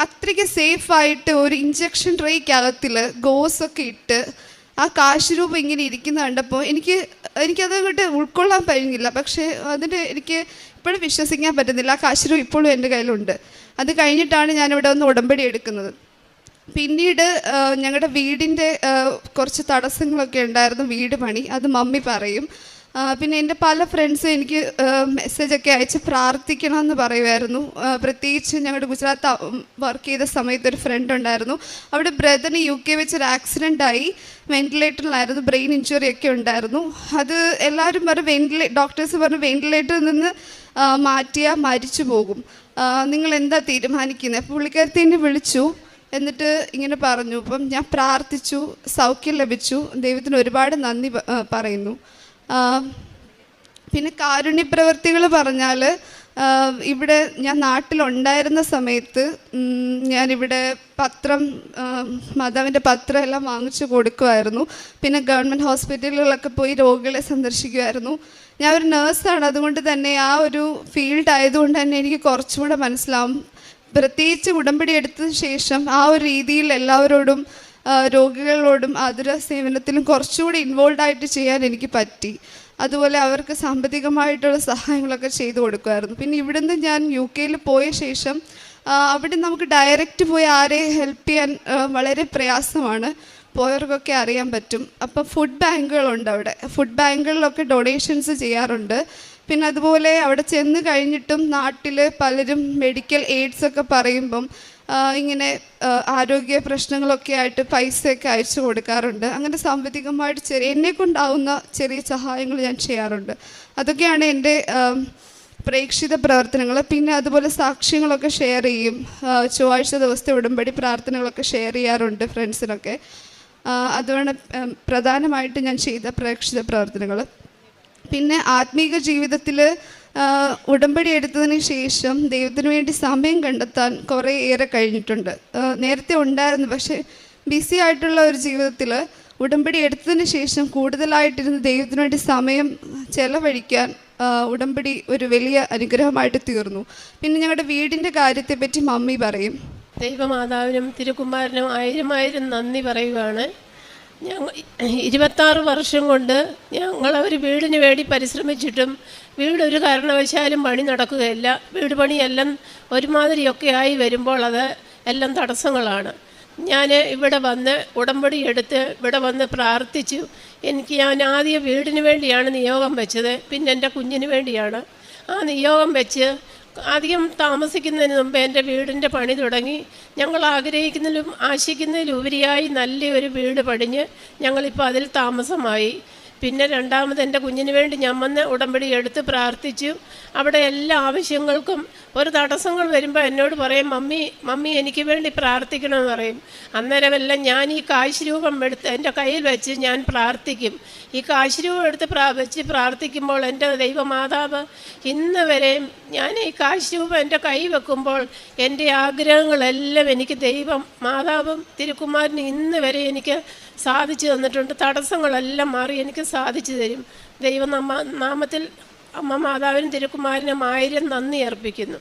അത്രയ്ക്ക് സേഫായിട്ട് ഒരു ഇഞ്ചക്ഷൻ ട്രേക്കകത്തിൽ ഗോസൊക്കെ ഇട്ട് ആ കാശിരൂപം ഇങ്ങനെ ഇരിക്കുന്ന കണ്ടപ്പോൾ എനിക്കതങ്ങോട്ട് ഉൾക്കൊള്ളാൻ കഴിഞ്ഞില്ല. പക്ഷേ എനിക്ക് ഇപ്പോഴും വിശ്വസിക്കാൻ പറ്റുന്നില്ല. ആ കാശിരൂപം ഇപ്പോഴും എൻ്റെ കയ്യിലുണ്ട്. അത് കഴിഞ്ഞിട്ടാണ് ഞാനിവിടെ ഒന്ന് ഉടമ്പടി എടുക്കുന്നത്. പിന്നീട് ഞങ്ങളുടെ വീടിൻ്റെ കുറച്ച് തടസ്സങ്ങളൊക്കെ ഉണ്ടായിരുന്നു, വീട് പണി, അത് മമ്മി പറയും. പിന്നെ എൻ്റെ പല ഫ്രണ്ട്സും എനിക്ക് മെസ്സേജൊക്കെ അയച്ച് പ്രാർത്ഥിക്കണമെന്ന് പറയുമായിരുന്നു. പ്രത്യേകിച്ച് ഞങ്ങളുടെ ഗുജറാത്ത് വർക്ക് ചെയ്ത സമയത്ത് ഒരു ഫ്രണ്ട് ഉണ്ടായിരുന്നു. അവിടെ ബ്രദറിന് UK വെച്ചൊരു ആക്സിഡൻ്റായി, വെൻറ്റിലേറ്ററിലായിരുന്നു, ബ്രെയിൻ ഇഞ്ചുറി ഒക്കെ ഉണ്ടായിരുന്നു. അത് എല്ലാവരും പറഞ്ഞു, ഡോക്ടേഴ്സ് പറഞ്ഞു വെൻറ്റിലേറ്ററിൽ നിന്ന് മാറ്റിയാൽ മരിച്ചു പോകും, നിങ്ങൾ എന്താ തീരുമാനിക്കുന്നത്? അപ്പോൾ പുള്ളിക്കാരത്തിനെ വിളിച്ചു. എന്നിട്ട് ഇങ്ങനെ പറഞ്ഞു. അപ്പം ഞാൻ പ്രാർത്ഥിച്ചു, സൗഖ്യം ലഭിച്ചു, ദൈവത്തിന് ഒരുപാട് നന്ദി പറയുന്നു. പിന്നെ കാരുണ്യപ്രവർത്തികൾ പറഞ്ഞാൽ ഇവിടെ ഞാൻ നാട്ടിലുണ്ടായിരുന്ന സമയത്ത് ഞാനിവിടെ പത്രം, മാതാവിൻ്റെ പത്രം എല്ലാം വാങ്ങിച്ചു കൊടുക്കുമായിരുന്നു. പിന്നെ ഗവൺമെൻറ് ഹോസ്പിറ്റലുകളിലൊക്കെ പോയി രോഗികളെ സന്ദർശിക്കുമായിരുന്നു. ഞാൻ ഒരു നേഴ്സാണ്, അതുകൊണ്ട് തന്നെ ആ ഒരു ഫീൽഡ് ആയതുകൊണ്ട് തന്നെ എനിക്ക് കുറച്ചും കൂടെ മനസ്സിലാവും. പ്രത്യേകിച്ച് ഉടമ്പടി എടുത്തതിന് ശേഷം ആ ഒരു രീതിയിൽ എല്ലാവരോടും രോഗികളോടും ആതുര സേവനത്തിലും കുറച്ചുകൂടി ഇൻവോൾവ് ആയിട്ട് ചെയ്യാൻ എനിക്ക് പറ്റി. അതുപോലെ അവർക്ക് സാമ്പത്തികമായിട്ടുള്ള സഹായങ്ങളൊക്കെ ചെയ്തു കൊടുക്കുമായിരുന്നു. പിന്നെ ഇവിടുന്ന് ഞാൻ UK പോയ ശേഷം അവിടെ നമുക്ക് ഡയറക്റ്റ് പോയി ആരെയും ഹെൽപ്പ് ചെയ്യാൻ വളരെ പ്രയാസമാണ്, പോയവർക്കൊക്കെ അറിയാൻ പറ്റും. അപ്പോൾ ഫുഡ് ബാങ്കുകളുണ്ട് അവിടെ, ഫുഡ് ബാങ്കുകളിലൊക്കെ ഡൊണേഷൻസ് ചെയ്യാറുണ്ട്. പിന്നെ അതുപോലെ അവിടെ ചെന്ന് കഴിഞ്ഞിട്ടും നാട്ടിൽ പലരും മെഡിക്കൽ എയ്ഡ്സ് ഒക്കെ പറയുമ്പം ഇങ്ങനെ ആരോഗ്യ പ്രശ്നങ്ങളൊക്കെ ആയിട്ട് പൈസയൊക്കെ അയച്ചു കൊടുക്കാറുണ്ട്. അങ്ങനെ സാമ്പത്തികമായിട്ട് എന്നെക്കൊണ്ടാവുന്ന ചെറിയ സഹായങ്ങൾ ഞാൻ ചെയ്യാറുണ്ട്. അതൊക്കെയാണ് എൻ്റെ പ്രേക്ഷിത പ്രവർത്തനങ്ങൾ. പിന്നെ അതുപോലെ സാക്ഷ്യങ്ങളൊക്കെ ഷെയർ ചെയ്യും. ചൊവ്വാഴ്ച ദിവസത്തെ ഉടമ്പടി പ്രാർത്ഥനകളൊക്കെ ഷെയർ ചെയ്യാറുണ്ട് ഫ്രണ്ട്സിനൊക്കെ. അതുകൊണ്ട് പ്രധാനമായിട്ട് ഞാൻ ചെയ്ത പ്രേക്ഷിത പ്രവർത്തനങ്ങൾ. പിന്നെ ആത്മീക ജീവിതത്തിൽ ഉടമ്പടി എടുത്തതിന് ശേഷം ദൈവത്തിന് വേണ്ടി സമയം കണ്ടെത്താൻ കുറേ ഏറെ കഴിഞ്ഞിട്ടുണ്ട്. നേരത്തെ ഉണ്ടായിരുന്നു, പക്ഷേ ബിസി ആയിട്ടുള്ള ഒരു ജീവിതത്തിൽ ഉടമ്പടി എടുത്തതിന് ശേഷം കൂടുതലായിട്ടിരുന്ന് ദൈവത്തിന് വേണ്ടി സമയം ചെലവഴിക്കാൻ ഉടമ്പടി ഒരു വലിയ അനുഗ്രഹമായിട്ട് തീർന്നു. പിന്നെ ഞങ്ങളുടെ വീടിൻ്റെ കാര്യത്തെപ്പറ്റി മമ്മി പറയും. ദൈവമാതാവിനും തിരുക്കുമാരനും ആയിരം നന്ദി പറയുകയാണ്. 26 വർഷം കൊണ്ട് ഞങ്ങൾ ഒരു വീടിന് വേണ്ടി പരിശ്രമിച്ചിട്ടും വീടൊരു കാരണവശാലും പണി നടക്കുകയില്ല. വീട് പണിയെല്ലാം ഒരുമാതിരിയൊക്കെ ആയി വരുമ്പോൾ അത് എല്ലാം തടസ്സങ്ങളാണ്. ഞാൻ ഇവിടെ വന്ന് ഉടമ്പടി എടുത്ത് ഇവിടെ വന്ന് പ്രാർത്ഥിച്ചു. ഞാൻ ആദ്യം വീടിന് വേണ്ടിയാണ് നിയോഗം വെച്ചത്, പിന്നെ എൻ്റെ കുഞ്ഞിന് വേണ്ടിയാണ്. ആ നിയോഗം വെച്ച് അധികം താമസിക്കുന്നതിന് മുമ്പ് എൻ്റെ വീടിൻ്റെ പണി തുടങ്ങി. ഞങ്ങൾ ആഗ്രഹിക്കുന്നതിലും ആശിക്കുന്നതിലുപരിയായി നല്ലൊരു വീട് പണിഞ്ഞ് ഞങ്ങളിപ്പോൾ അതിൽ താമസമായി. പിന്നെ രണ്ടാമത് എൻ്റെ കുഞ്ഞിന് വേണ്ടി ഞാൻ വന്ന് ഉടമ്പടി എടുത്ത് പ്രാർത്ഥിച്ചു. അവിടെ എല്ലാ ആവശ്യങ്ങൾക്കും ഒരു തടസ്സങ്ങൾ വരുമ്പോൾ എന്നോട് പറയും, മമ്മി എനിക്ക് വേണ്ടി പ്രാർത്ഥിക്കണമെന്ന് പറയും. അന്നേരമെല്ലാം ഞാൻ ഈ കാശ് രൂപം എടുത്ത് എൻ്റെ കയ്യിൽ വെച്ച് ഞാൻ പ്രാർത്ഥിക്കും. ഈ കാശ് രൂപം എടുത്ത് വെച്ച് പ്രാർത്ഥിക്കുമ്പോൾ എൻ്റെ ദൈവമാതാവ് ഇന്ന് വരെയും ഞാൻ ഈ കാശ് രൂപം എൻ്റെ കൈ വെക്കുമ്പോൾ എൻ്റെ ആഗ്രഹങ്ങളെല്ലാം എനിക്ക് ദൈവം മാതാവും തിരുക്കുമാരനും ഇന്ന് വരെ എനിക്ക് സാധിച്ചു തന്നിട്ടുണ്ട്. തടസ്സങ്ങളെല്ലാം മാറി എനിക്ക് സാധിച്ചു തരും. ദൈവനാമത്തിൽ അമ്മ മാതാവിനും തിരുക്കുമാരനും 1000 നന്ദി അർപ്പിക്കുന്നു.